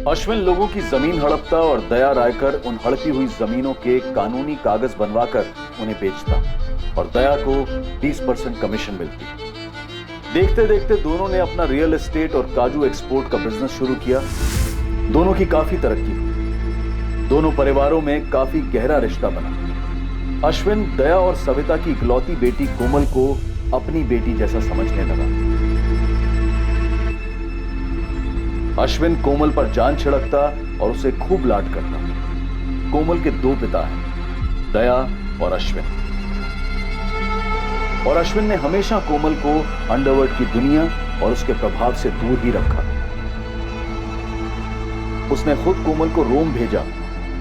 अश्विन लोगों की जमीन हड़पता और दया रायकर उन हड़पी हुई जमीनों के कानूनी कागज बनवाकर उन्हें बेचता और दया को 20% कमीशन मिलती। देखते देखते दोनों ने अपना रियल एस्टेट और काजू एक्सपोर्ट का बिजनेस शुरू किया। दोनों की काफी तरक्की हुई। दोनों परिवारों में काफी गहरा रिश्ता बना। अश्विन दया और सविता की इकलौती बेटी कोमल को अपनी बेटी जैसा समझने लगा। अश्विन कोमल पर जान छिड़कता और उसे खूब लाड करता। कोमल के दो पिता हैं, दया और अश्विन। और अश्विन ने हमेशा कोमल को अंडरवर्ल्ड की दुनिया और उसके प्रभाव से दूर ही रखा। उसने खुद कोमल को रोम भेजा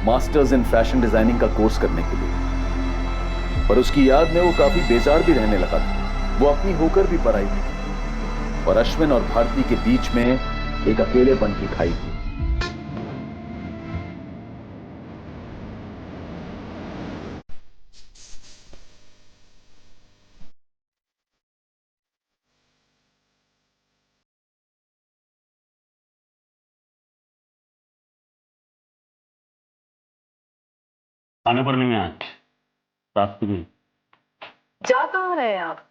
मास्टर्स इन फैशन डिजाइनिंग का कोर्स करने के लिए, पर उसकी याद में वो काफी बेजार भी रहने लगा था। वो अपनी होकर भी पराई थी और अश्विन और भारती के बीच में एक अकेलेपन की खाई थी। खाने पर नहीं है आज, रात को नहीं। जा कहाँ रहे हैं आप?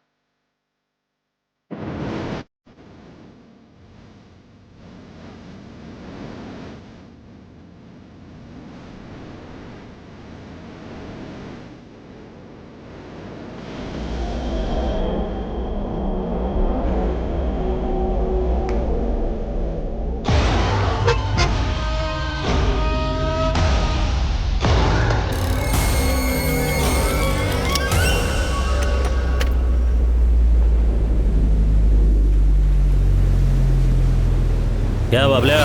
क्या बाबल्या?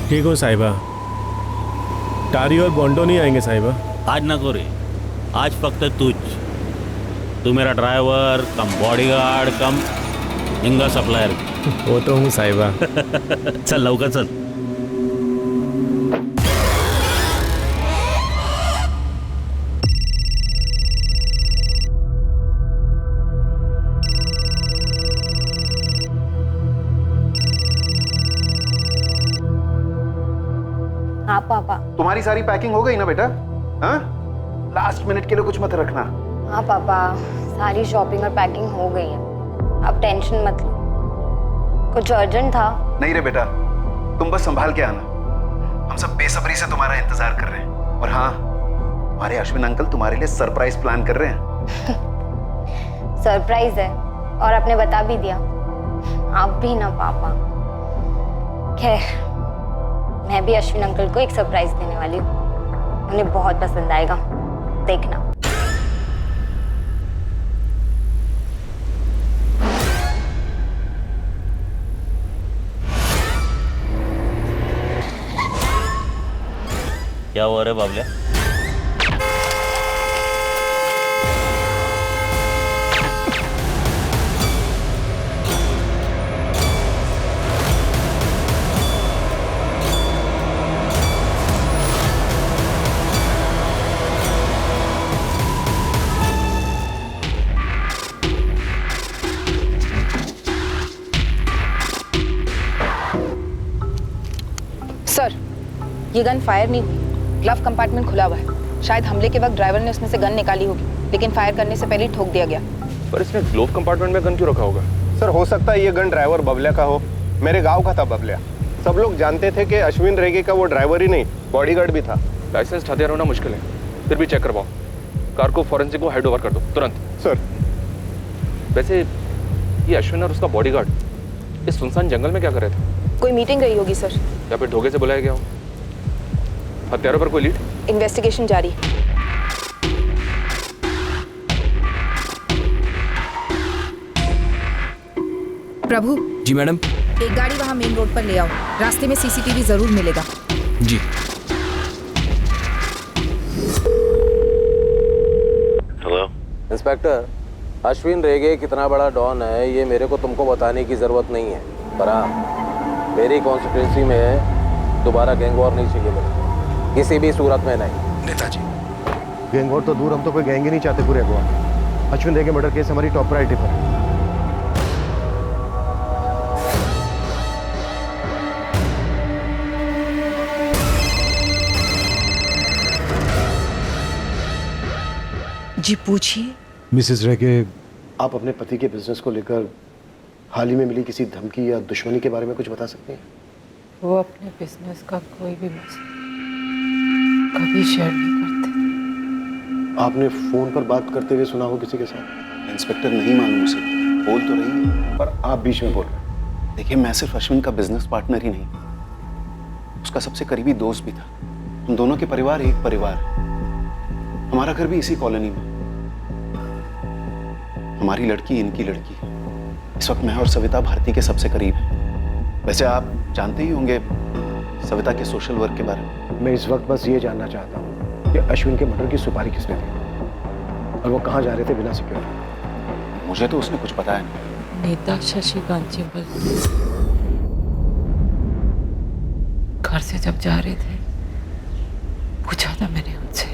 ठीक हो साहिबा। टारी और बॉन्डो नहीं आएंगे साहिबा? आज ना करो रे, आज फक्त तूच। तू मेरा ड्राइवर कम बॉडीगार्ड कम इंगा सप्लायर। वो तो हूँ साहिबा। चल लवकर चल। हाँ पापा। तुम्हारी सारी पैकिंग हो गई ना बेटा? हाँ, लास्ट मिनट के लिए कुछ मत रखना। हाँ पापा, सारी शॉपिंग और पैकिंग हो गई है, आप टेंशन मत लो। कुछ अर्जेंट था? नहीं रे बेटा, तुम बस संभाल के आना। हम सब बेसब्री से तुम्हारा इंतजार कर रहे हैं। और हाँ, हमारे अश्विन अंकल तुम्हारे लिए सरप्राइज प्लान कर रहे हैं। सरप्राइज है और आपने बता भी दिया। आप भी ना पापा। खैर, मैं भी अश्विन अंकल को एक सरप्राइज देने वाली हूँ, उन्हें बहुत पसंद आएगा, देखना। क्या हुआ रे बाबल्या? सर, ये गन फायर नहीं हुई, ग्लव कंपार्टमेंट खुला हुआ है। शायद हमले के वक्त ड्राइवर ने उसमें से गन निकाली होगी, लेकिन फायर करने से पहले ही ठोक दिया गया। पर इसने ग्लोव कंपार्टमेंट में गन क्यों रखा होगा? सर, हो सकता है ये गन ड्राइवर बबलिया का हो। मेरे गांव का था बबलिया। सब लोग जानते थे कि अश्विन रेगे का वो ड्राइवर ही नहीं, बॉडीगार्ड भी था। लाइसेंस हथियार होना मुश्किल है, फिर भी चेक करवाओ। कार को फॉरेंसिक को हैंड ओवर कर दो तुरंत। सर। वैसे ये अश्विन और उसका बॉडीगार्ड इस सुनसान जंगल में क्या कर रहे थे? कोई मीटिंग रही होगी सर। या फिर धोखे से बुलाया गया हो? हथियारों पर कोई लीड? इन्वेस्टिगेशन जारी। प्रभु। जी मैडम। एक गाड़ी वहाँ मेन रोड पर ले आओ, रास्ते में सीसीटीवी जरूर मिलेगा। जी। हेलो इंस्पेक्टर, अश्विन रेगे कितना बड़ा डॉन है ये मेरे को तुमको बताने की जरूरत नहीं है, पर हाँ, मेरी कॉन्स्टिट्यूंसी में दोबारा गैंग वॉर नहीं चाहिए मुझे, किसी भी सूरत में नहीं। नेताजी, गैंग वॉर तो दूर, हम तो कोई गैंग ही नहीं चाहते पूरे गोवा। अश्विन रेगे मर्डर केस हमारी टॉप प्रायोरिटी पर है। जी पूछिए। मिसेस रेगे, आप अपने पति के बिजनेस को लेकर हाल ही में मिली किसी धमकी या दुश्मनी के बारे में कुछ बता सकती हैं? वो अपने बिजनेस का कोई भी मसला कभी शेयर नहीं करते। आपने फोन पर बात करते हुए सुना हो किसी के साथ? इंस्पेक्टर नहीं मालूम उसे, बोल तो रही है। पर आप बीच में बोल रहे हैं। देखिए, मैं सिर्फ अश्विन का बिजनेस पार्टनर ही नहीं, उसका सबसे करीबी दोस्त भी था। हम दोनों के परिवार एक परिवार है। हमारा घर भी इसी कॉलोनी में। हमारी लड़की इनकी लड़की। इस वक्त मैं और सविता भारती के सबसे करीब हैं। वैसे आप जानते ही होंगे सविता के सोशल वर्क के बारे में। मैं इस वक्त बस ये जानना चाहता हूँ कि अश्विन के मर्डर की सुपारी किसने दी और वो कहाँ जा रहे थे बिना सिक्योरिटी? मुझे तो उसने कुछ बताया नहीं। नेता शशिकांत चिंबल घर से जब जा रहे थे पूछा था मैंने उनसे।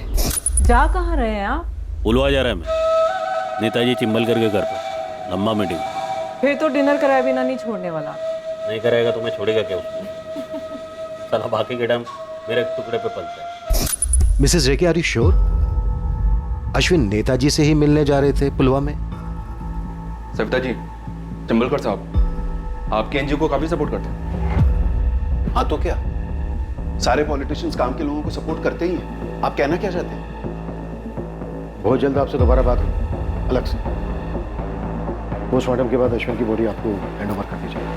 जा कहाँ रहे हैं आप? बुलवा जा रहा है मैं नेताजी चिंबलकर के घर पर, लंबा मीटिंग। फिर तो डिनर कराए बिना नहीं छोड़ने वाला। नहीं कराएगा तो मैं छोड़ेगा क्या उसको? साला बाकी के टाइम मेरे टुकड़े पे पलता है। Mrs Rege, are you sure? Ashwin नेताजी से ही मिलने जा रहे थे पुलवा में? सविता जी, चिंबलकर साहब आपके एनजीओ को काफी सपोर्ट करते हैं। हाँ तो क्या, सारे पॉलिटिशियंस काम के लोगों को सपोर्ट करते ही हैं। आप कहना क्या चाहते हैं? बहुत जल्द आपसे दोबारा बात होगी अलग से। पोस्टमार्टम के बाद अश्विन की बॉडी आपको हैंड ओवर कर दी जाएगी।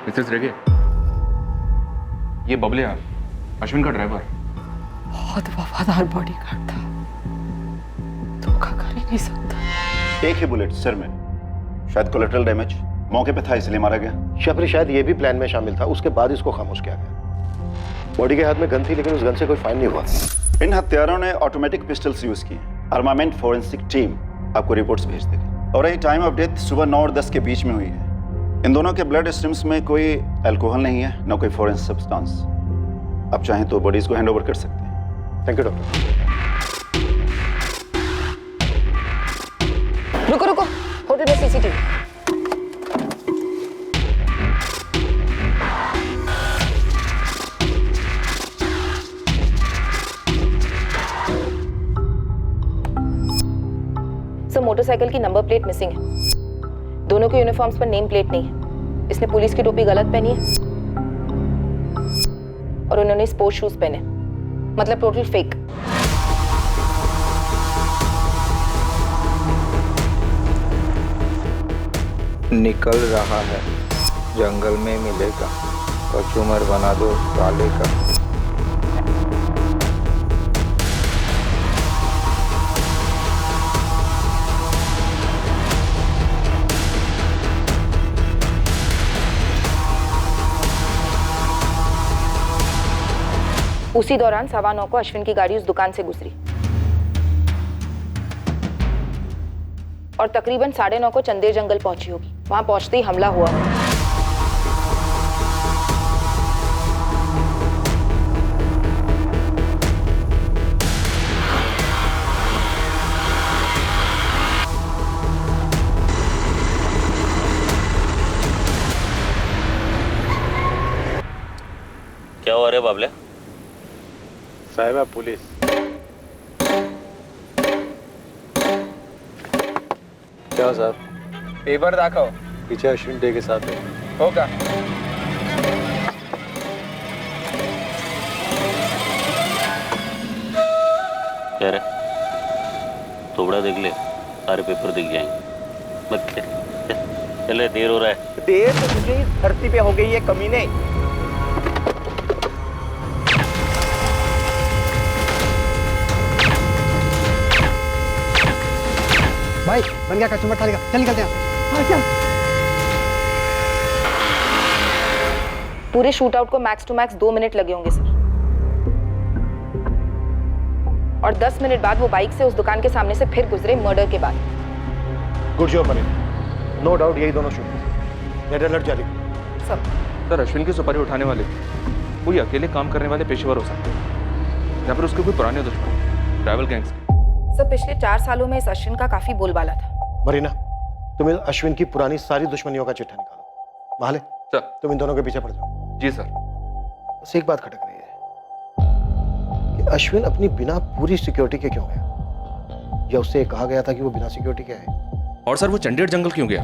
मिसेस रेगे, ये बबलिया अश्विन का ड्राइवर। बहुत वफादार बॉडीगार्ड था, धोखा कर ही नहीं सकता। एक ही बुलेट सिर में, शायद कोलेटरल डैमेज, मौके पे था इसलिए मारा गया। शफरी शायद ये भी प्लान में शामिल था, उसके बाद इसको खामोश किया गया। बॉडी के हाथ में गन थी लेकिन उस गन से कोई फायर नहीं हुआ। इन हत्यारों ने ऑटोमेटिक पिस्टल्स यूज किए। आर्मामेंट फोरेंसिक टीम आपको रिपोर्ट्स भेज देगी। और ये टाइम ऑफ डेथ सुबह 9 और 10 के बीच में हुई है। इन दोनों के ब्लड स्ट्रीम्स में कोई अल्कोहल नहीं है, न कोई फॉरेन सब्सटेंस। आप चाहें तो बॉडीज को हैंड ओवर कर सकते हैं। Thank you doctor. रुको रुको, होटल में सीसीटीवी। सर, मोटरसाइकिल की नंबर प्लेट मिसिंग है। दोनों के यूनिफॉर्म्स पर नेम प्लेट नहीं है। इसने पुलिस की टोपी गलत पहनी है और उन्होंने स्पोर्ट्स शूज पहने, मतलब टोटल फेक। निकल रहा है, जंगल में मिलेगा, कचूमर बना दो साले का। उसी दौरान 9:15 को अश्विन की गाड़ी उस दुकान से गुजरी और तकरीबन 9:30 को चंदेर जंगल पहुंची होगी। वहां पहुंचते ही हमला हुआ। क्या हुआ रे बाबले? साहिबा पुलिस। क्या सर? पेपर दाखव। पीछे अश्विन डे के साथ है। होगा। क्या रे? थोड़ा देख ले, सारे पेपर दिख जाएंगे। मत चले, देर हो रहा है। देर तो तुझे इस धरती पे हो गई है कमीने। भाई बन गया कचूमर थाली का, चल निकलते हैं। पूरे शूट आउट को मैक्स टू मैक्स 2 मिनट लगे होंगे सर। और 10 मिनट बाद वो बाइक से उस दुकान के सामने से फिर गुजरे मर्डर के बाद। गुड जॉब बने। नो डाउट यही दोनों शूट। रेड अलर्ट जारी। सर, अश्विन की सुपारी उठाने वाले कोई अकेले काम करने वाले पेशेवर हो सकते हैं या फिर उसके कोई पुराने दुश्मन, ट्रैवल गैंग्स। सर, पिछले 4 सालों में इस अश्विन का काफी बोलबाला था। मरीना, तुम अश्विन की पुरानी सारी दुश्मनियों का चिट्ठा निकालो। माले सर, तुम इन दोनों के पीछे पड़ जाओ। जी सर। बस एक बात खटक रही है कि अश्विन अपनी बिना पूरी सिक्योरिटी के क्यों गया? या उससे कहा गया था कि वो बिना सिक्योरिटी के आए? और सर वो चंडेर जंगल क्यों गया?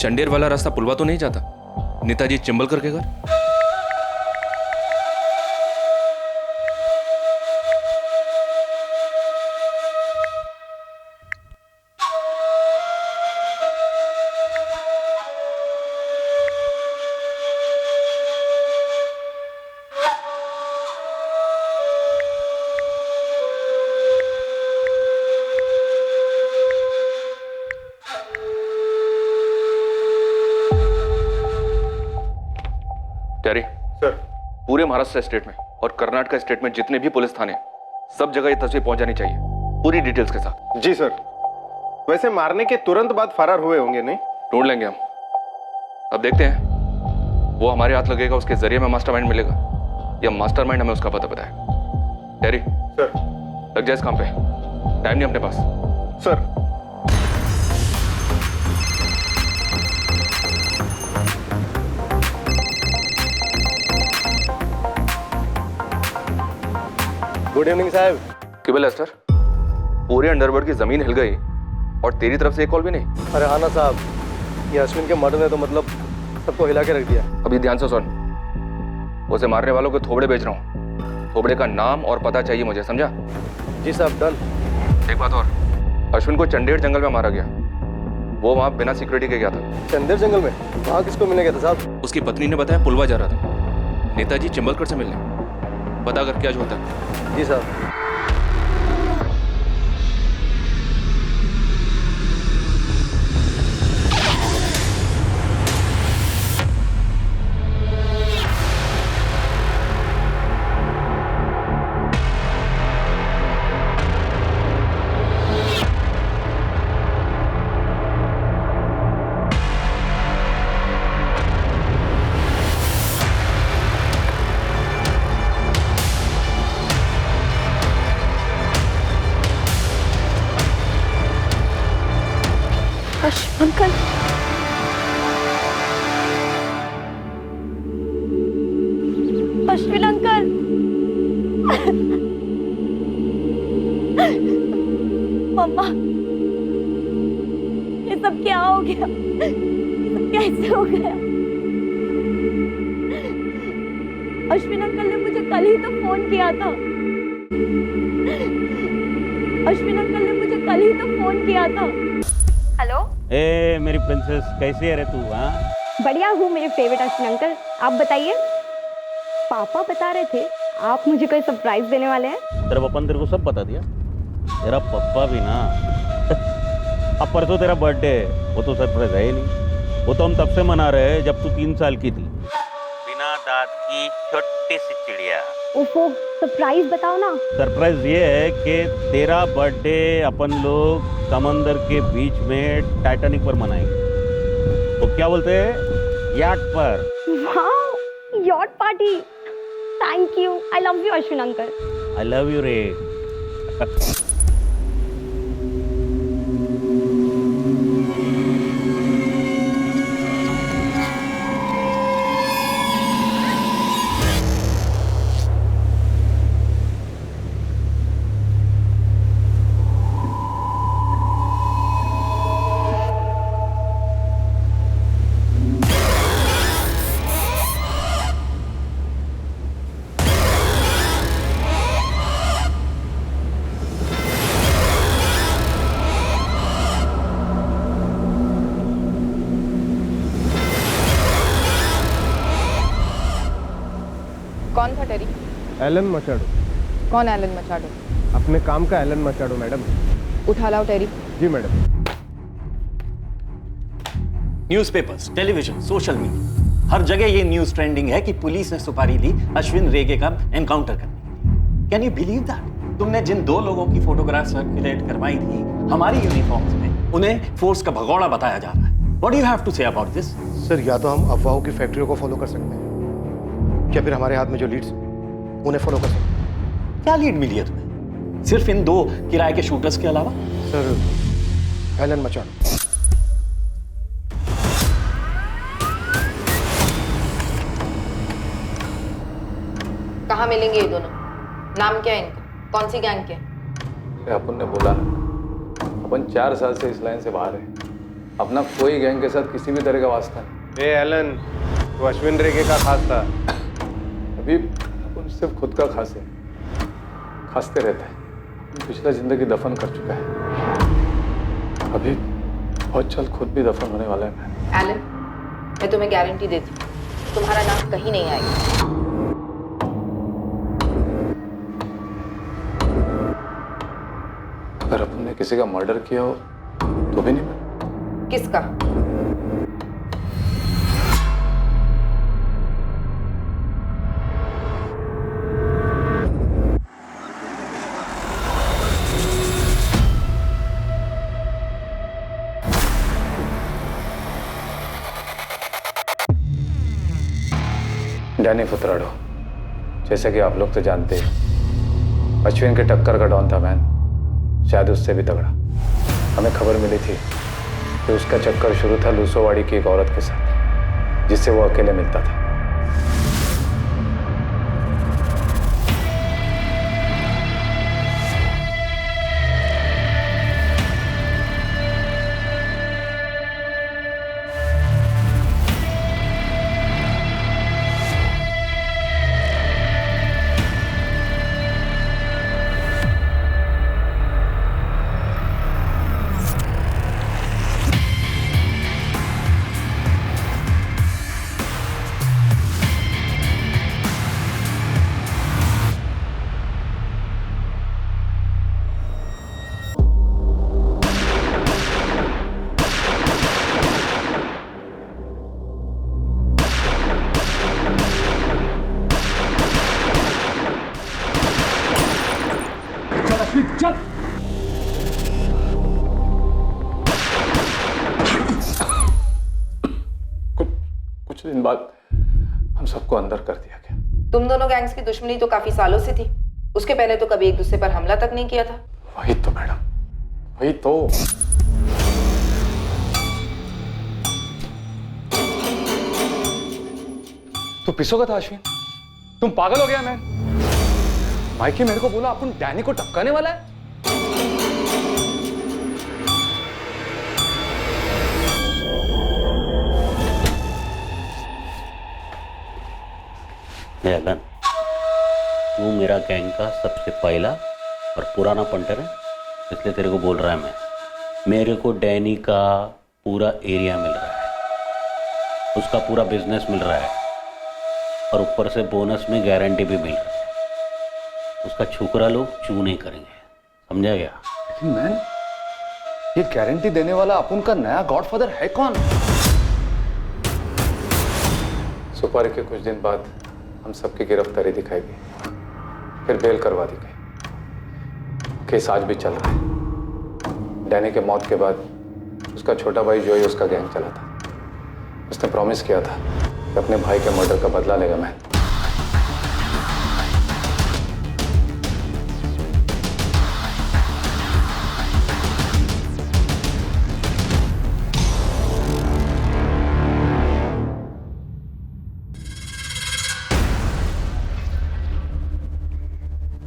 चंडेर वाला रास्ता पुलवा तो नहीं जाता नेताजी चिंबलकर के घर? टेरी सर, पूरे महाराष्ट्र स्टेट में और कर्नाटक स्टेट में जितने भी पुलिस थाने सब जगह ये तस्वीर पहुंच जानी चाहिए पूरी डिटेल्स के साथ। जी सर। वैसे मारने के तुरंत बाद फरार हुए होंगे नहीं? ढूंढ लेंगे हम। अब देखते हैं वो हमारे हाथ लगेगा उसके जरिए में मास्टरमाइंड मिलेगा या मास्टरमाइंड हमें उसका पता बताएगा। टेरी सर, लग जाए इस काम पे, टाइम नहीं अपने पास। सर। गुड इवनिंग साहब। केबल लेस्टर, पूरे अंडरवर्ल्ड की जमीन हिल गई और तेरी तरफ से एक कॉल भी नहीं। अरे हाँ ना साहब, ये अश्विन के मर्डर ने तो मतलब सबको हिला के रख दिया। अभी ध्यान से सुन, उसे मारने वालों को थोबड़े बेच रहा हूँ। थोबड़े का नाम और पता चाहिए मुझे, समझा? जी साहब, डन। एक बात और, अश्विन को चंडेर जंगल में मारा गया। वो वहाँ बिना सिक्योरिटी के गया था। चंदेर जंगल में? वहाँ किसको मिलने गया था साहब? उसकी पत्नी ने बताया पुलवा जा रहा था नेताजी चिंबलकर से मिलने। पता कर क्या जो होता है। जी साहब। अंकल, अश्विन अंकल, मम्मा, ये सब क्या हो गया? ये सब कैसे हो गया? अश्विन अंकल ने मुझे कल ही तो फोन किया था। अश्विन अंकल ने मुझे कल ही तो फोन किया था। हेलो, ए मेरी प्रिंसेस, कैसी है रे तू? हाँ, बढ़िया हूँ मेरे फेवरेट अश्विन अंकल। आप बताइए। पापा बता रहे थे आप मुझे कोई सरप्राइज देने वाले हैं। तेरा पापा ने तेरे को सब बता दिया? तेरा पप्पा भी ना अब परसों तेरा बर्थडे है, वो तो सरप्राइज है ही नहीं। वो तो हम तब से मना रहे हैं जब तू 3 साल की थी। बिना दांत की छोटी सी चिड़िया। ओफो, सरप्राइज बताओ ना। सरप्राइज ये है कि तेरा बर्थडे अपन लोग समंदर के बीच में टाइटैनिक पर मनाएंगे। वो क्या बोलते हैं, याट पर। वाह, yacht party. Thank you, I love you Ashwin uncle. I love you रे। कौन था टेरी? एलन मचाडो। कौन एलन मचाडो? अपने काम का एलन मचाडो मैडम। उठा लाओ टेरी। जी madam. Newspapers, television, social media, हर जगह ये न्यूज ट्रेंडिंग है कि पुलिस ने सुपारी ली अश्विन रेगे का एनकाउंटर करने के लिए। Can you believe that? तुमने जिन 2 लोगों की फोटोग्राफ सर्कुलेट करवाई थी हमारी यूनिफॉर्म्स में, उन्हें फोर्स का भगोड़ा बताया जा रहा है। What do you have to say about this? Sir, या तो हम अफवाहों की फैक्ट्रियों को फॉलो कर सकते हैं, या फिर हमारे हाथ में जो लीड्स उन्हें फॉलो कर सकते हैं। क्या लीड मिली है तुम्हें? सिर्फ इन 2 किराए के शूटर्स के अलावा? Sir, Alan Machado. कहाँ मिलेंगे ये दोनों? नाम क्या है इनका? कौन सी गैंग के? अपन ने बोला ना, अपन 4 साल से इस लाइन से बाहर है। अपना कोई गैंग के साथ किसी भी तरह का वास्ता नहीं। एलन, तो अश्विन रेगे का खास था। अभी अपन सिर्फ खुद का खास है, खासते रहता है। पिछला जिंदगी दफन कर चुका है, अभी बहुत जल्द खुद भी दफन होने वाला है। एलन, मैं तुम्हें गारंटी देती हूँ तुम्हारा नाम कहीं नहीं आएगा। अगर अपन ने किसी का मर्डर किया हो तो भी नहीं। किसका? डैनी फुतराडो, जैसा कि आप लोग तो जानते हैं, अश्विन के टक्कर का डॉन था मैन, शायद उससे भी तगड़ा। हमें खबर मिली थी कि उसका चक्कर शुरू था लूसोवाड़ी की एक औरत के साथ, जिससे वो अकेले मिलता था। कुछ दिन बाद हम सबको अंदर कर दिया गया। तुम दोनों गैंग्स की दुश्मनी तो काफी सालों से थी, उसके पहले तो कभी एक दूसरे पर हमला तक नहीं किया था। वही तो मैडम, वही तो। तू पिसोगा था अश्विन? तुम पागल हो गया मैन? माइकी मेरे को बोला अपन डैनी को टपकाने वाला है। एलन, तू मेरा गैंग का सबसे पहला और पुराना पंटर है, इसलिए तेरे को बोल रहा है मैं। मेरे को डैनी का पूरा एरिया मिल रहा है, उसका पूरा बिजनेस मिल रहा है, और ऊपर से बोनस में गारंटी भी मिल रहा है। उसका छुकरा लोग चू नहीं करेंगे, समझा गया? लेकिन मैन, ये गारंटी देने वाला अपन का नया गॉडफादर है कौन? सुपारी के कुछ दिन बाद हम सबकी गिरफ्तारी दिखाई गई, फिर बेल करवा दी गई। केस आज भी चल रहा है। डैनी के मौत के बाद उसका छोटा भाई जोई उसका गैंग चला था। उसने प्रॉमिस किया था कि अपने भाई के मर्डर का बदला लेगा मैं।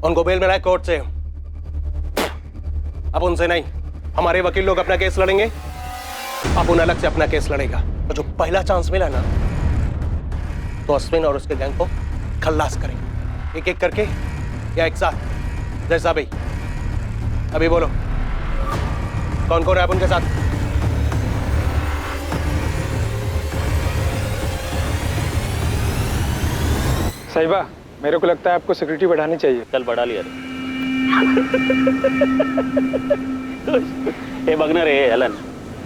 उनको बेल मिला है कोर्ट से। अब उनसे नहीं, हमारे वकील लोग अपना केस लड़ेंगे, अब उन अलग से अपना केस लड़ेगा। और जो पहला चांस मिला ना, तो अश्विन और उसके गैंग को खल्लास करेंगे, एक एक करके या एक साथ। जैसा भाई, अभी बोलो कौन कौन है आप उनके साथ? साहिबा, मेरे को लगता है आपको सिक्योरिटी बढ़ानी चाहिए। कल बढ़ा लिया रे। ये बगना रे एलन,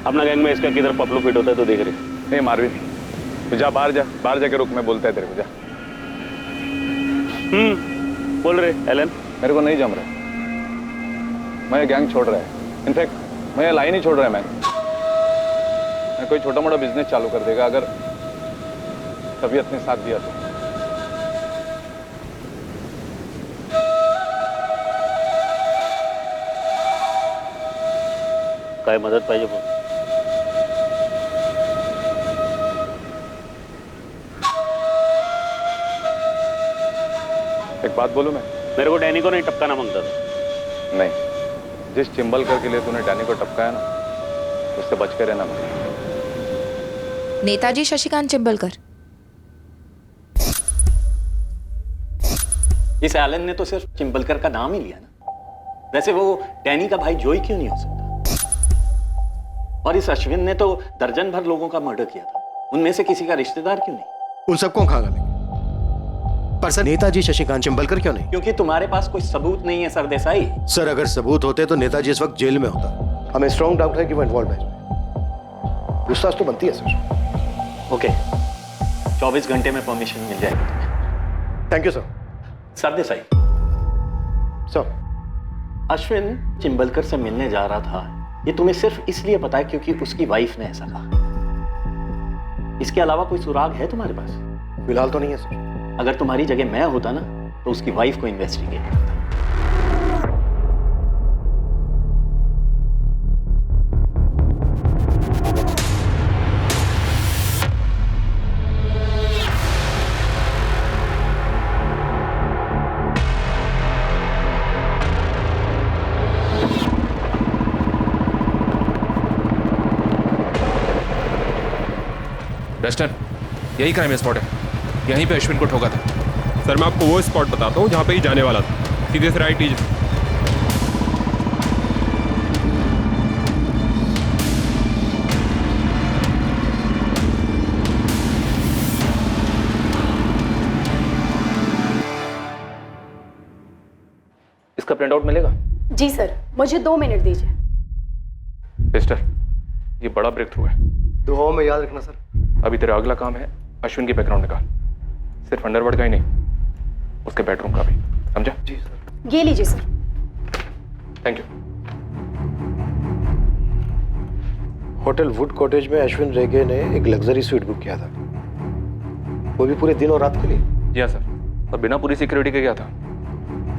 अपना गैंग में इसका किधर पपलू फिट होता है तो देख रहे। नहीं मारवी नहीं, तो जा बाहर जाके रुक, मैं बोलता है तेरे को, जा। बोल रहे एलन। मेरे को नहीं जम रहा, मैं गैंग छोड़ रहा है। इनफैक्ट मैं लाइन ही छोड़ रहा है। मैं कोई छोटा मोटा बिजनेस चालू कर देगा अगर तबीयत ने साथ दिया तो। काय मदत पाहिजे पण? एक बात बोलूं मैं? मेरे को डैनी को नहीं टपकाना मांगता था। नहीं, जिस चिंबलकर के लिए तूने डैनी को टपकाया ना, उससे बच के रहना मुझे। नेताजी शशिकांत चिंबलकर। इस एलन ने तो सिर्फ चिंबलकर का नाम ही लिया ना। वैसे वो डैनी का भाई जोई क्यों नहीं हो सकता? और इस अश्विन ने तो दर्जन भर लोगों का मर्डर किया था, उनमें से किसी का रिश्तेदार क्यों नहीं? उन सबको खा लेंगे, पर सर नेताजी शशिकांत चिंबलकर क्यों नहीं? क्योंकि तुम्हारे पास कोई सबूत नहीं है सर देसाई। सर अगर सबूत होते तो नेताजी इस वक्त जेल में होता। हमें स्ट्रॉन्ग डाउट है कि वो इन्वॉल्व है इसमें। पूछताछ तो बनती है सर। ओके, 24 घंटे में परमिशन मिल जाएगी तुम्हें। Thank you sir. Sir Desai, sir Ashwin Chimbalkar से मिलने जा रहा था, ये तुम्हें सिर्फ इसलिए पता है क्योंकि उसकी वाइफ ने ऐसा कहा। इसके अलावा कोई सुराग है तुम्हारे पास? फिलहाल तो नहीं है सर। अगर तुम्हारी जगह मैं होता ना, तो उसकी वाइफ को इन्वेस्टिगेट करता। डस्टर, यही क्राइम स्पॉट है, यहीं पे अश्विन को ठोका था। सर मैं आपको वो स्पॉट बताता हूँ जहाँ पे ही जाने वाला था। सीधे से राइट लीजिए। इसका प्रिंट आउट मिलेगा? जी सर, मुझे 2 मिनट दीजिए। मिस्टर, ये बड़ा ब्रेक थ्रू है। दुआओं में याद रखना सर। अभी तेरा अगला काम है अश्विन की बैकग्राउंड निकाल, सिर्फ अंडरवर्ल्ड का ही नहीं, उसके बेडरूम का भी, समझा? जी सर। ये लीजिए sir. Thank you. Hotel would cottage में अश्विन रेगे ने एक लग्जरी स्वीट बुक किया था, वो भी पूरे दिन और रात के लिए। जी हाँ सर, और बिना पूरी सिक्योरिटी के गया था,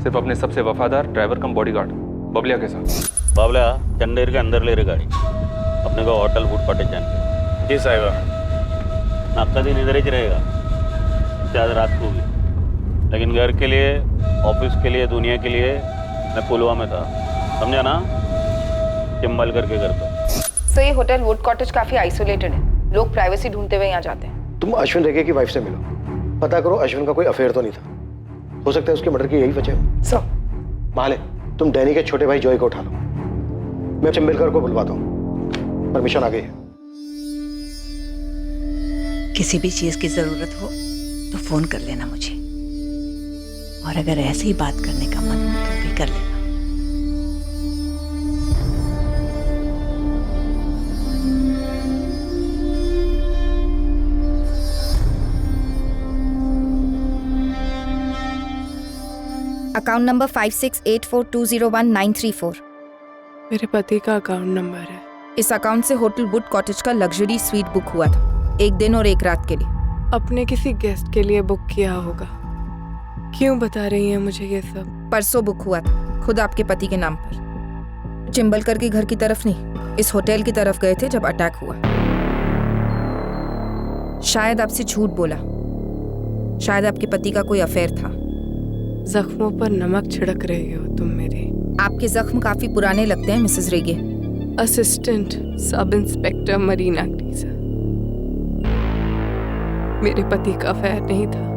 सिर्फ अपने सबसे वफादार ड्राइवर कम बॉडीगार्ड बबलिया के साथ। बाबला चंदेर के अंदर ले रहे गाड़ी, अपने को होटल वुड कॉटेज जाने। जी साहिबा। आपका दिन इधर ही रहेगा, शायद रात को भी, लेकिन घर के लिए, ऑफिस के लिए, दुनिया के लिए मैं पुलवा में था, समझा ना? चिंबलकर के घर पर। सो ये होटल वुड कॉटेज काफी आइसोलेटेड है, लोग प्राइवेसी ढूंढते हुए यहाँ जाते हैं। तुम अश्विन रेगे की वाइफ से मिलो, पता करो अश्विन का कोई अफेयर तो नहीं था। हो सकता है उसके मर्डर की यही वजह हो। सर माले, तुम डैनी के छोटे भाई जॉय को उठा लो, मैं चिंबलकर को बुलवाता हूँ। परमिशन आ गई है। किसी भी चीज की जरूरत हो तो फोन कर लेना मुझे, और अगर ऐसे ही बात करने का मन हो तो भी कर लेना। Account number 5684201934। मेरे पति का अकाउंट नंबर है। इस अकाउंट से होटल वुड कॉटेज का लग्जरी स्वीट बुक हुआ था, 1 दिन और 1 रात के लिए। अपने किसी गेस्ट के लिए बुक किया होगा। क्यों बता रही हैं मुझे ये सब? परसों बुक हुआ था, खुद आपके पति के नाम पर। चिंबलकर के घर की तरफ नहीं, इस होटल की तरफ गए थे जब अटैक हुआ। शायद आपसे झूठ बोला, शायद आपके पति का कोई अफेयर था। जख्मों पर नमक छिड़क रही हो तुम मेरे। आपके जख्म काफी पुराने लगते हैं Mrs Rege. Assistant sub inspector Marina ग्रीजा। मेरे पति का अफेयर नहीं था,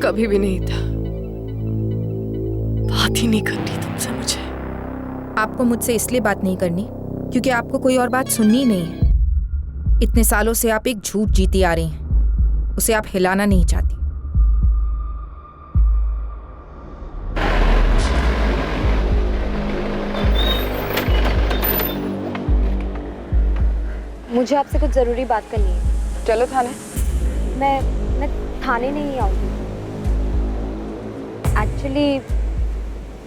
कभी भी नहीं था। बात ही नहीं करनी तुमसे मुझे। आपको मुझसे इसलिए बात नहीं करनी क्योंकि आपको कोई और बात सुननी नहीं है। इतने सालों से आप एक झूठ जीती आ रही हैं, उसे आप हिलाना नहीं चाहती। मुझे आपसे कुछ जरूरी बात करनी है। चलो थाने। मैं थाने नहीं आऊंगी। एक्चुअली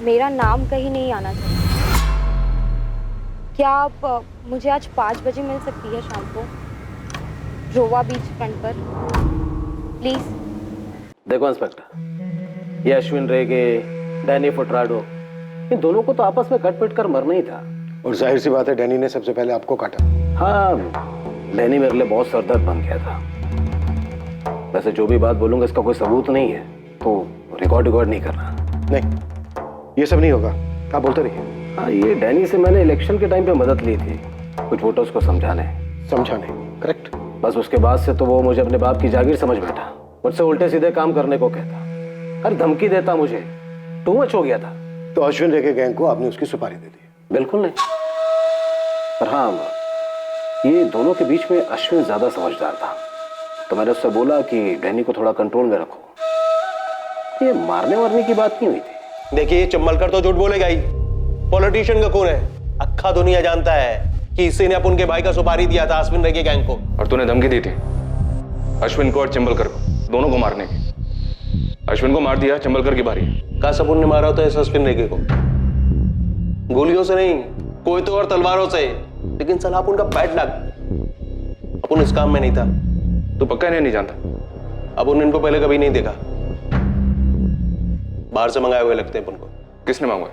मेरा नाम कहीं नहीं आना चाहिए। क्या आप मुझे आज 5 बजे मिल सकती है शाम को, रोवा बीच फ्रंट पर, प्लीज? देखो इंस्पेक्टर, ये अश्विन रेगे, डैनी फोर्ट्राडो, इन दोनों को तो आपस में कट पिट कर मरना ही था। और जाहिर सी बात है डैनी ने सबसे पहले आपको काटा। हाँ, डैनी मेरे लिए बहुत सरदर्द बन गया था। वैसे जो भी बात बोलूंगा इसका कोई सबूत नहीं है, इसको रिकॉर्ड नहीं करना। नहीं, ये सब नहीं होगा, आप बोलते रहिए। हाँ, ये डैनी से मैंने इलेक्शन के टाइम पे मदद ली थी, कुछ वोटर्स को समझाने। करेक्ट। बस उसके बाद से तो वो मुझे अपने बाप की जागीर समझ बैठा, मुझसे उल्टे सीधे काम करने को कहता, हर धमकी देता, मुझे टू मच हो गया था। तो अश्विन रेगे गैंग को आपने उसकी सुपारी दे दी? बिल्कुल नहीं, पर हाँ, ये दोनों के बीच में अश्विन ज्यादा समझदार था, तो मैंने उससे बोला कि डैनी को थोड़ा कंट्रोल में रखो। ये मारने वारने की बात नहीं हुई थी। देखिए, चंबलकर तो झूठ बोलेगा ही, पॉलिटिशियन का खून है, अक्खा दुनिया जानता है कि इसी ने अपन के भाई का सुपारी दिया था अश्विन रेगे गैंग को। और तूने धमकी दी थी अश्विन को और चिंबलकर को, दोनों को मारने की। अश्विन को मार दिया, चिंबलकर की बारी। कहा सपुन ने मारा होता है अश्विन रेगे को, गोलियों से नहीं, कोई तो और तलवारों से, लेकिन साला अपन का बैड लक, अपन इस काम में नहीं था। तू पक्का इन्हें नहीं जानता? अपन इनको पहले कभी नहीं देखा, बाहर से मंगाए हुए लगते हैं अपन को। किसने मांगा?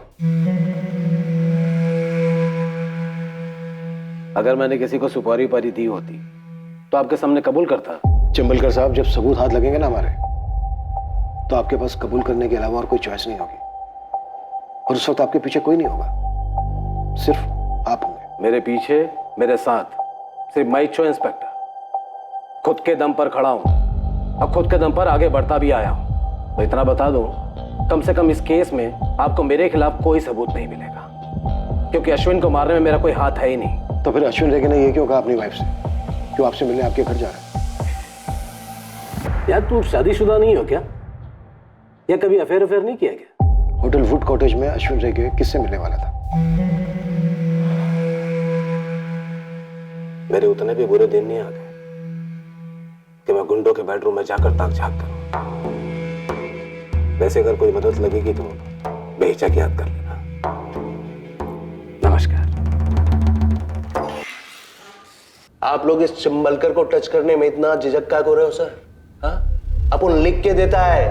अगर मैंने किसी को सुपारी पारी दी होती तो आपके सामने कबूल करता। चंबलकर साहब, जब सबूत हाथ लगेंगे ना हमारे, तो आपके पास कबूल करने के अलावा और कोई चॉइस नहीं होगी, और उस वक्त आपके पीछे कोई नहीं होगा, सिर्फ आप होंगे। मेरे पीछे, मेरे साथ सिर्फ मैं ही इंस्पेक्टर। खुद के दम पर खड़ा हूं और खुद के दम पर आगे बढ़ता भी आया हूं। तो इतना बता दूं, कम से कम इस केस में आपको मेरे खिलाफ कोई सबूत नहीं मिलेगा, क्योंकि अश्विन को मारने में मेरा कोई हाथ है ही नहीं। तो फिर अश्विन रेगे ने ये क्यों कहा अपनी वाइफ से, क्यों आपसे मिलने आपके घर जा रहा है? यार, तू शादीशुदा नहीं हो क्या, या कभी अफेयर नहीं किया क्या? होटल वुड कॉटेज में अश्विन रेगे किससे मिलने वाला था? मेरे उतने भी बुरे दिन नहीं आ गए कि मैं गुंडों के बेडरूम में जाकर ताक झांक करूं। वैसे अगर कोई मदद लगेगी तो बेहिचक याद कर लेना। नमस्कार। आप लोग इस चंबलकर को टच करने में इतना झिझक क्या कर रहे हो सर? हाँ, अपन लिख के देता है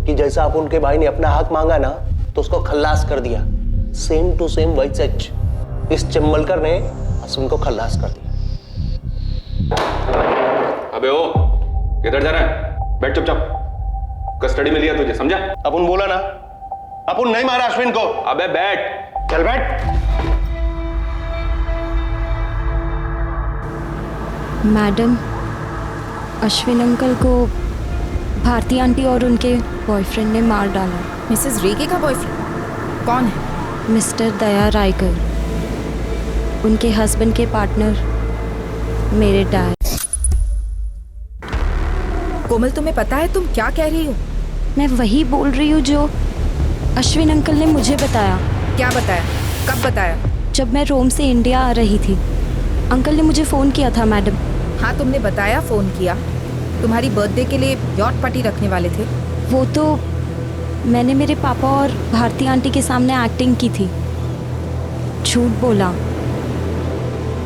कि जैसा अपन के भाई ने अपना हक मांगा ना, तो उसको खल्लास कर दिया। सेम टू सेम वही सच, इस चंबलकर ने अश्विन को खल्लास कर दिया। अबे ओ, किधर जा रहा है? बैठ चुपचाप, कस्टडी में लिया तुझे, समझा? अपन बोला ना, अपन नहीं मारा अश्विन को। अबे बैठ। चल बैठ। मैडम, अश्विन अंकल को भारती आंटी और उनके बॉयफ्रेंड ने मार डाला। मिसेस रेगे का बॉयफ्रेंड कौन है? मिस्टर दया रायकर, उनके हस्बैंड के पार्टनर, मेरे डैड। कोमल, तुम्हें पता है तुम क्या कह रही हो? मैं वही बोल रही हूँ जो अश्विन अंकल ने मुझे बताया। क्या बताया? कब बताया? जब मैं रोम से इंडिया आ रही थी, अंकल ने मुझे फ़ोन किया था मैडम। हाँ, तुमने बताया, फ़ोन किया। तुम्हारी बर्थडे के लिए यॉट पार्टी रखने वाले थे। वो तो मैंने मेरे पापा और भारती आंटी के सामने एक्टिंग की थी, झूठ बोला।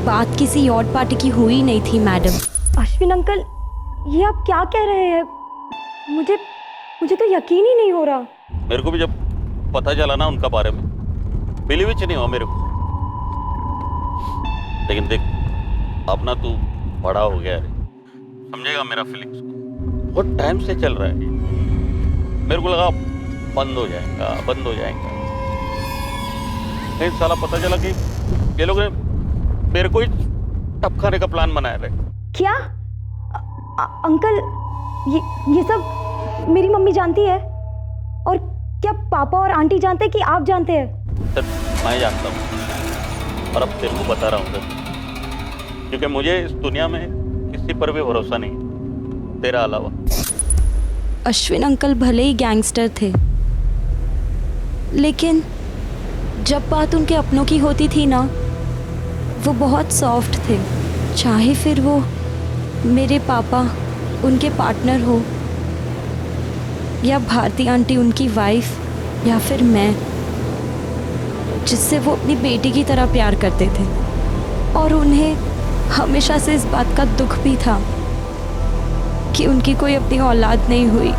बात किसी यॉट पार्टी की हुई नहीं थी मैडम। अश्विन अंकल, ये आप क्या कह रहे हैं? मुझे तो यकीन ही नहीं हो रहा। मेरे को भी जब पता चला ना उनका बारे में, बिलीव ही नहीं हुआ मेरे को। लेकिन देख, अब ना तू बड़ा हो गया है, समझेगा मेरा फीलिंग्स को। बहुत टाइम से चल रहा है, मेरे को लगा बंद हो जाएगा। नहीं साला, पता चला कि ये लोग ने मेरे को ही टपकाने का प्लान बनाया रहे। क्या अंकल, ये सब मेरी मम्मी जानती है? और क्या पापा और आंटी जानते हैं कि आप जानते हैं? सर, मैं जानता हूँ, और अब तेरे को बता रहा हूँ, क्योंकि मुझे इस दुनिया में किसी पर भी भरोसा नहीं तेरा अलावा। अश्विन अंकल भले ही गैंगस्टर थे, लेकिन जब बात उनके अपनों की होती थी ना, वो बहुत सॉफ्ट थे। चाहे फिर वो मेरे पापा उनके पार्टनर हो, या भारती आंटी उनकी वाइफ, या फिर मैं, जिससे वो अपनी बेटी की तरह प्यार करते थे। और उन्हें हमेशा से इस बात का दुख भी था कि उनकी कोई अपनी औलाद नहीं हुई।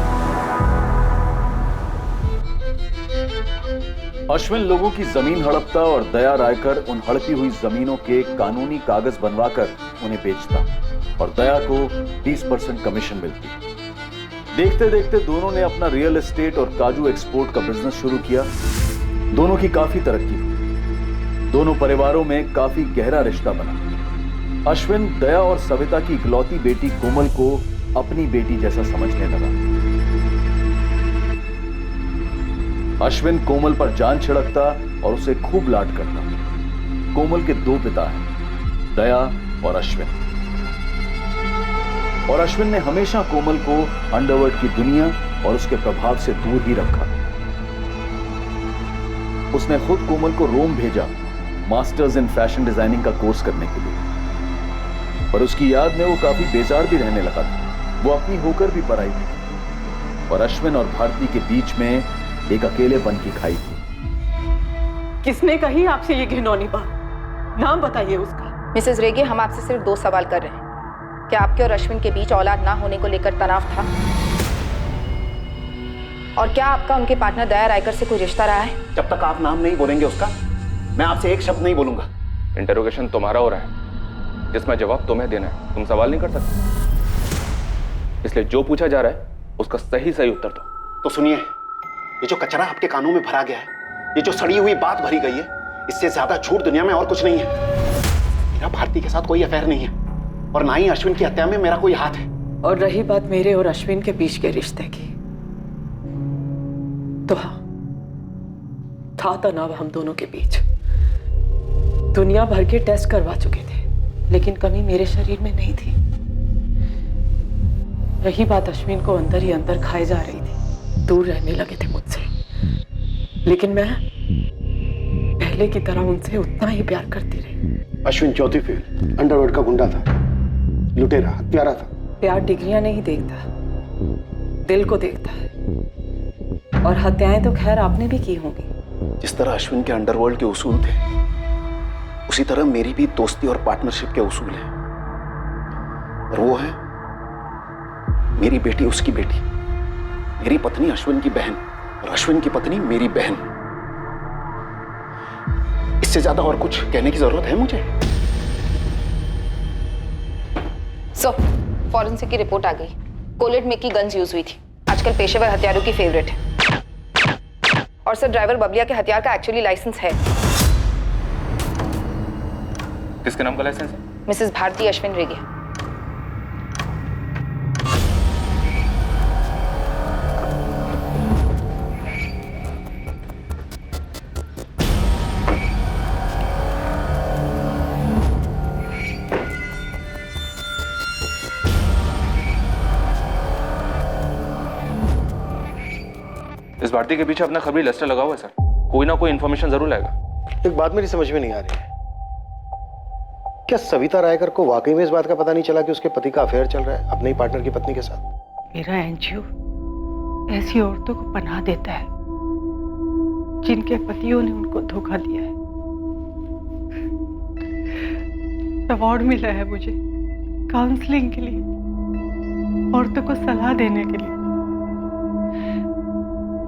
अश्विन लोगों की जमीन हड़पता और दया रायकर उन हड़पी हुई जमीनों के कानूनी कागज बनवाकर उन्हें बेचता, और दया को 20% कमीशन मिलती। देखते देखते दोनों ने अपना रियल एस्टेट और काजू एक्सपोर्ट का बिजनेस शुरू किया। दोनों की काफी तरक्की हुई। दोनों परिवारों में काफी गहरा रिश्ता बना। अश्विन दया और सविता की इकलौती बेटी कोमल को अपनी बेटी जैसा समझने लगा। अश्विन कोमल पर जान छिड़कता और उसे खूब लाड करता। कोमल के दो पिता हैं, दया और अश्विन। और अश्विन ने हमेशा कोमल को अंडरवर्ल्ड की दुनिया और उसके प्रभाव से दूर ही रखा। उसने खुद कोमल को रोम भेजा मास्टर्स इन फैशन डिजाइनिंग का कोर्स करने के लिए, पर उसकी याद में वो काफी बेजार भी रहने लगा था। वो अपनी होकर भी पराई थी और अश्विन और भारती के बीच में एक अकेलेपन की खाई थी। किसने कही आपसे ये घिनौनी बात? नाम बताइए उसका। मिसेस रेगे, हम आपसे सिर्फ 2 सवाल कर रहे हैं। क्या आपके और अश्विन के बीच औलाद ना होने को लेकर तनाव था? और क्या आपका उनके पार्टनर दया रायकर से कोई रिश्ता रहा है? जब तक आप नाम नहीं बोलेंगे उसका, मैं आपसे एक शब्द नहीं बोलूंगा। इंटरोगेशन तुम्हारा हो रहा है, जिसमें जवाब तुम्हें देना है। तुम सवाल नहीं कर सकते, इसलिए जो पूछा जा रहा है उसका सही सही उत्तर दो। तो सुनिए, ये जो कचरा आपके कानों में भरा गया है, ये जो सड़ी हुई बात भरी गई है, इससे ज्यादा झूठ दुनिया में और कुछ नहीं है। मेरा भारती के साथ कोई अफेयर नहीं है और ना ही अश्विन की हत्या में मेरा कोई हाथ है। और रही बात मेरे और अश्विन के बीच के रिश्ते की, तो हाँ, था तनाव हम दोनों के बीच। दुनिया भर के टेस्ट करवा चुके थे, लेकिन कमी मेरे शरीर में नहीं थी। रही बात अश्विन को अंदर ही अंदर खाए जा रही थी, दूर रहने लगे थे मुझसे, लेकिन मैं पहले की तरह उनसे उतना ही प्यार करती रही। अश्विन चौथी फेल, अंडरवर्ल्ड का गुंडा था, लुटेरा, हत्यारा था। प्यार डिग्रियां नहीं देखता, दिल को देखता है। और हत्याएं तो खैर आपने भी की होंगी। जिस तरह अश्विन के अंडरवर्ल्ड के उसूल थे, उसी तरह मेरी भी दोस्ती और पार्टनरशिप के उसूल हैं। और वो है मेरी बेटी उसकी बेटी, मेरी पत्नी अश्विन की बहन और अश्विन की पत्नी मेरी बहन। इससे ज्यादा और कुछ कहने की जरूरत है मुझे? फॉरेंसिक की रिपोर्ट आ गई। कोलेट में की गन्स यूज हुई थी, आजकल पेशेवर हथियारों की फेवरेट है। और सर, ड्राइवर बबलिया के हथियार का एक्चुअली लाइसेंस है। किसके नाम का लाइसेंस है? मिसेस भारती अश्विन रेगे। इस भारती के पीछे अपना खबरी लेस्टर लगा हुआ है सर। कोई ना कोई इंफॉर्मेशन जरूर लाएगा। एक बात मेरी समझ में नहीं आ रही है, क्या सविता रायकर को वाकई में इस बात का पता नहीं चला कि उसके पति का अफेयर चल रहा है अपने ही पार्टनर की पत्नी के साथ? मेरा एनजीओ ऐसी औरतों को पनाह देता है जिनके पतियों ने उनको धोखा दिया है। अवार्ड मिला है मुझे काउंसलिंग के लिए, औरतों को सलाह देने के लिए।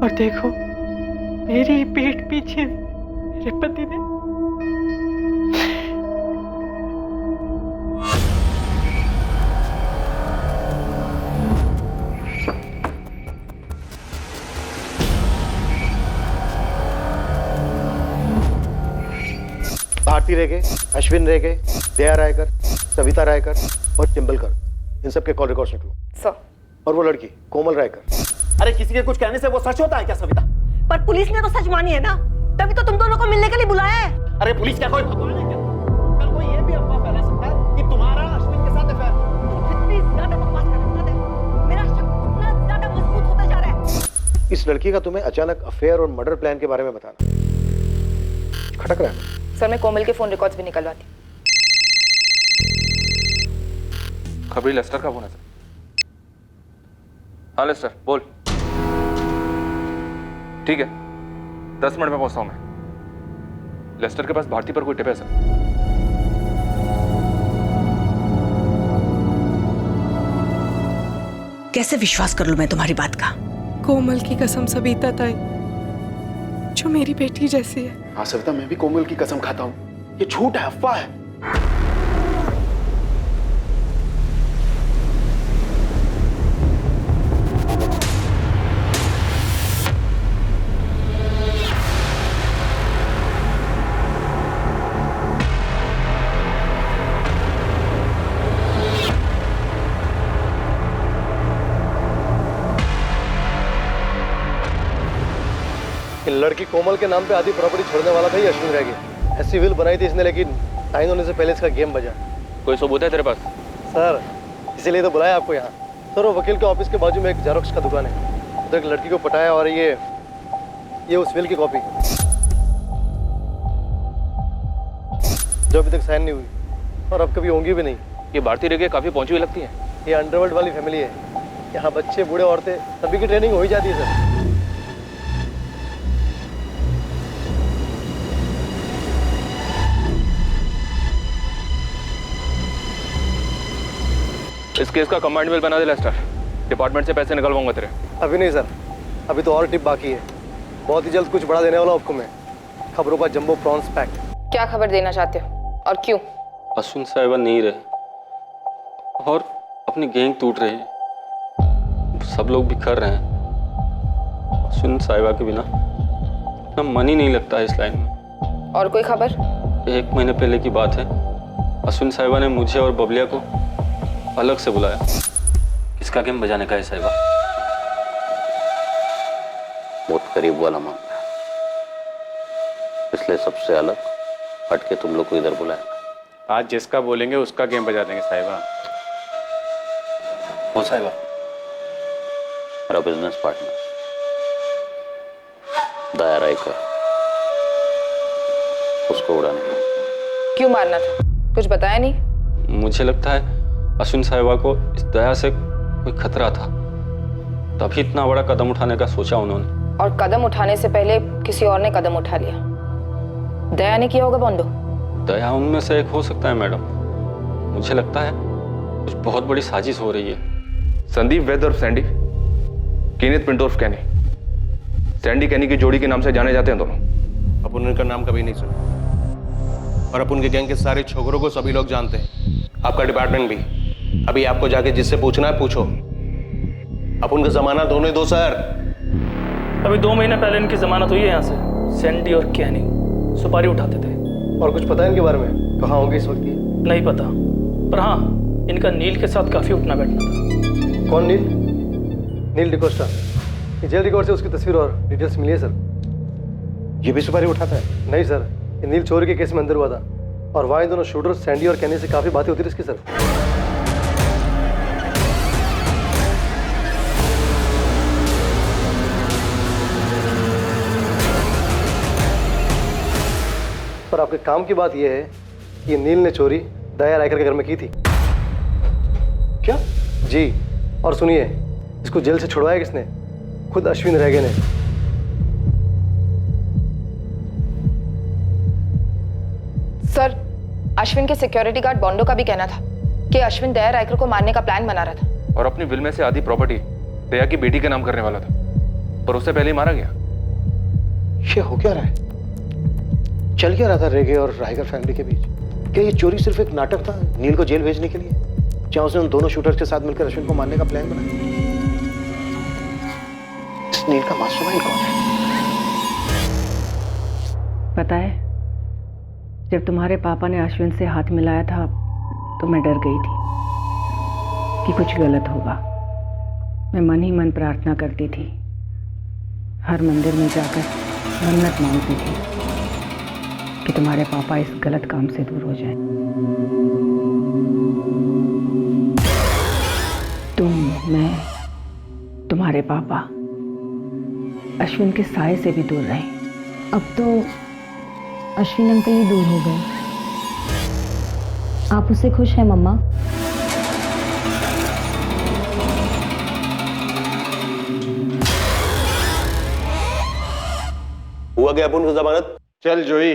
और देखो, मेरी पीठ पीछे मेरे पति ने भारती रेगे, अश्विन रेगे, दया रायकर, सविता रायकर और चिंबलकर, इन सब के कॉल रिकॉर्ड्स निकलो। सर। और वो लड़की कोमल रायकर। अरे किसी के कुछ कहने से वो सच होता है क्या सविता? पर पुलिस ने तो सच मानी है ना, तभी तो तुम दोनों को मिलने के लिए बुलाया है। अरे पुलिस क्या कोई भगवान है क्या? कल कोई ये भी अफवाह फैला सकता है कि तुम्हारा अश्विन के साथ अफेयर। जितनी ज्यादा बकवास करते हो, मेरा शक उतना ज्यादा मजबूत होता जा रहा है। इस लड़की का तुम्हें अचानक अफेयर और मर्डर प्लान के बारे में बताना खटक रहा है। सर, मैं कोमल के फोन रिकॉर्ड्स भी निकलवाती। खबरी लेस्टर का फोन है सर। हाँ लेस्टर बोल। ठीक है, 10 मिनट में पहुंचता हूं मैं। लेस्टर के पास भारती पर कोई टिप है सर? कैसे विश्वास कर लूं मैं तुम्हारी बात का? कोमल की कसम सविता ताई, जो मेरी बेटी जैसी है। हाँ सविता, मैं भी कोमल की कसम खाता हूँ, ये झूठ है, अफवाह है। कि लड़की कोमल के नाम पे आधी प्रॉपर्टी छोड़ने वाला था ही अश्विन रह गया। ऐसी विल बनाई थी इसने, लेकिन साइन होने से पहले इसका गेम बजा। कोई सबूत है तेरे पास? सर इसीलिए तो बुलाया आपको यहाँ। सर वो वकील के ऑफिस के बाजू में एक जेरोक्स का दुकान है, तो एक लड़की को पटाया और ये उस विल की कॉपी जो अभी तक साइन नहीं हुई और अब कभी होंगी भी नहीं। ये भारतीय रेगे काफी पहुंची हुई लगती है। ये अंडरवर्ल्ड वाली फैमिली है, यहाँ बच्चे बूढ़े औरतें सभी की ट्रेनिंग हो ही जाती है सर। इस केस का कमांड बिल बना दे लेस्टर, डिपार्टमेंट से पैसे निकलवाऊंगा तेरे। अभी नहीं सर, अभी तो और टिप बाकी है। बहुत ही जल्द कुछ बड़ा देने वाला आपको मैं। खबरों का जंबो प्रॉन्स पैक। क्या खबर देना चाहते हो और क्यों? अश्विन साहिबा नहीं रहे और अपनी गैंग टूट रही है, सब लोग बिखर रहे हैं। अश्विन साहिबा के बिना अपना मन ही नहीं लगता है इस लाइन में। और कोई खबर? 1 महीने पहले की बात है, अश्विन साहिबा ने मुझे और बबलिया को अलग से बुलाया। किसका गेम बजाने का है साहिबा? बहुत करीब वाला मामला, इसलिए सबसे अलग हटके तुम लोग को इधर बुलाया। आज जिसका बोलेंगे उसका गेम बजा देंगे साहिबा। वो साहिबा मेरा बिजनेस पार्टनर दया रायकर, उसको उड़ाने का। क्यों मारना था? कुछ बताया नहीं? मुझे लगता है अश्विन साहिबा को इस दया से कोई खतरा था, तभी इतना बड़ा कदम उठाने का सोचा उन्होंने। और कदम उठाने से पहले किसी और ने कदम उठा लिया। दया ने किया होगा बोंडो। दया उनमें से एक हो सकता है मैडम। मुझे लगता है कुछ बहुत बड़ी साजिश हो रही है। संदीप वैद और सैंडी, केनेथ पिंटो उर्फ कैनी। सैंडी कैनी की जोड़ी के नाम से जाने जाते हैं दोनों। अपन उनका नाम कभी नहीं सुना और अपन के गैंग के सारे छोकरों को सभी लोग जानते हैं, आपका डिपार्टमेंट भी। अभी आपको जाके जिससे पूछना है पूछो। अपन का जमानत होने दो सर। अभी 2 महीने पहले इनकी जमानत हुई है यहाँ से। सैंडी और कैनी सुपारी उठाते थे। और कुछ पता है इनके बारे में? कहाँ होंगे इस वक्त? नहीं पता, पर हाँ इनका नील के साथ काफी उठना बैठना था। कौन नील? नील डिकोस्टा। जेल रिकॉर्ड से उसकी तस्वीर और डिटेल्स मिली है सर। ये भी सुपारी उठाता है? नहीं सर, ये नील चोरी के केस में अंदर हुआ था और वहाँ इन दोनों शूटर सैंडी और कैनी से काफी बातें होती थी इसकी सर। पर आपके काम की बात यह है कि नील ने चोरी दया रायकर के घर में की थी। क्या? जी, और सुनिए, इसको जेल से छुड़वाया किसने? खुद अश्विन रेगे ने। सर, अश्विन के सिक्योरिटी गार्ड बोंडो का भी कहना था कि अश्विन दया रायकर को मारने का प्लान बना रहा था और अपनी विल में से आधी प्रॉपर्टी दया की बेटी के नाम करने वाला था, पर उससे पहले ही मारा गया। ये हो क्या रहा है? चल क्या रहा था रेगे और रायकर फैमिली के बीच? क्या ये चोरी सिर्फ एक नाटक था नील को जेल भेजने के लिए? क्या उसने उन दोनों शूटर्स के साथ मिलकर अश्विन को मारने का प्लान बनाया? इस नील का मास्टरमाइंड कौन है? पता है, जब तुम्हारे पापा ने अश्विन से हाथ मिलाया था तो मैं डर गई थी कि कुछ गलत होगा। मैं मन ही मन प्रार्थना करती थी, हर मंदिर में जाकर मन्नत मांगती थी कि तुम्हारे पापा इस गलत काम से दूर हो जाएं। तुम, मैं, तुम्हारे पापा अश्विन के साए से भी दूर रहे। अब तो अश्विन अंकल ही दूर हो गए। आप उससे खुश हैं मम्मा? हुआ क्या अपन को जमानत? चल जोई।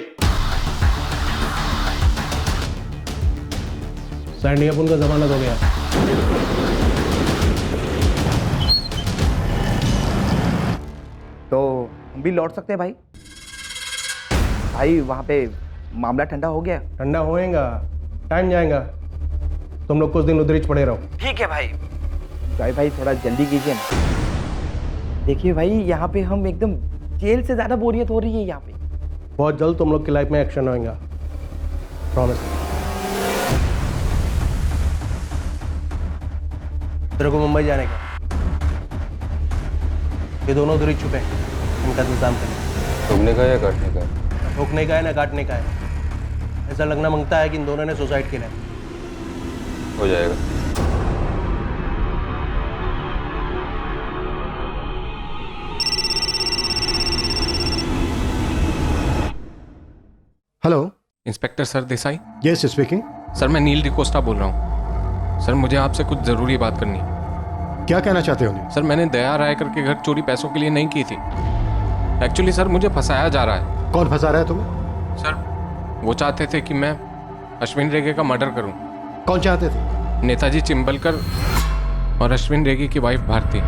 सैंडी अपन का जमानत हो गया। तो हम भी लौट सकते हैं भाई? भाई वहाँ पे मामला ठंडा हो गया। ठंडा होएगा, टाइम जाएगा। तुम लोग कुछ दिन उधर ही पड़े रहो। ठीक है भाई। भाई थोड़ा जल्दी कीजिए ना। देखिए भाई, यहाँ पे हम एकदम जेल से ज्यादा बोरियत हो रही है यहाँ पे। बहुत जल्द तुम लोग की लाइफ में एक्शन होएगा, प्रॉमिस। तेरे को मुंबई जाने का। ये दोनों उधर ही छुपे, इनका इंतजाम करें। ठोकने का या काटने का? ठोकने का है ना काटने का है। ऐसा लगना मांगता है कि इन दोनों ने सुसाइड किया है। हो जाएगा। Hello, inspector sir Desai. Yes speaking. Sir मैं नील डिकोस्टा बोल रहा हूँ। सर मुझे आपसे कुछ ज़रूरी बात करनी है। क्या कहना चाहते हो नील? सर मैंने दया रायकर के घर चोरी पैसों के लिए नहीं की थी। एक्चुअली सर मुझे फंसाया जा रहा है। कौन फंसा रहा है तुम्हें? सर वो चाहते थे कि मैं अश्विन रेगे का मर्डर करूं। कौन चाहते थे? नेताजी चिंबलकर और अश्विन रेगे की वाइफ भारती।